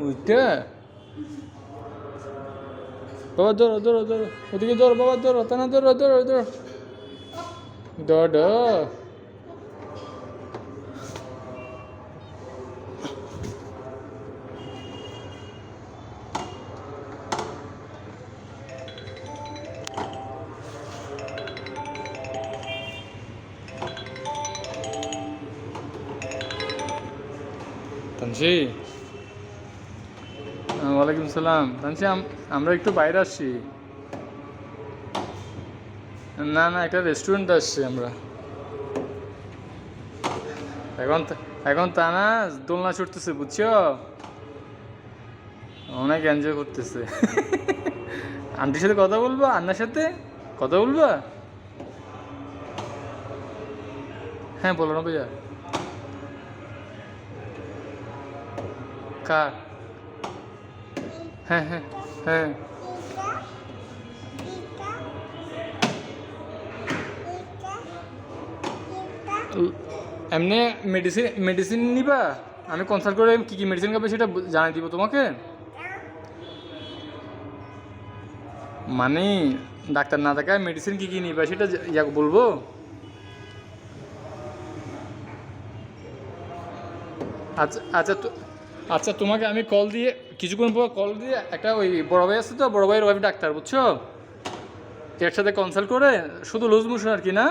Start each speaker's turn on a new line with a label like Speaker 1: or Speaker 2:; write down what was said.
Speaker 1: ওইটা বাবা ধরো ধরো ধরো ওদিকে ধরো বাবা ধরো তা না ধরো ধরো ধরো ধরো তানসি ওয়ালাইকুম সালাম তানসি আমরা একটু বাইরে আসছি না না একটা রেস্টুরেন্টে আসছি আমরা এখন এখন তা না দোলনা ছুটতেছে বুঝছো অনেক এনজয় করতেছে আন্টির সাথে কথা বলবো আন্নার সাথে কথা বলবা হ্যাঁ বলো না ভাইয়া কার হ্যাঁ হ্যাঁ হ্যাঁ এমনি মেডিসিন মেডিসিন নিবা আমি কনসাল্ট করে কী কী মেডিসিন খাবে সেটা জানাই দিব তোমাকে মানে ডাক্তার না থাকায় মেডিসিন কী কী নিবা সেটা বলবো আচ্ছা আচ্ছা আচ্ছা তোমাকে আমি কল দিয়ে কিছুক্ষণ পর কল দিয়ে একটা ওই বড় ভাই আছে তো বড় ভাইয়ের ওয়াইফ ডাক্তার বুঝছো একসাথে কনসাল্ট করে শুধু লুজ মোশন আর কি না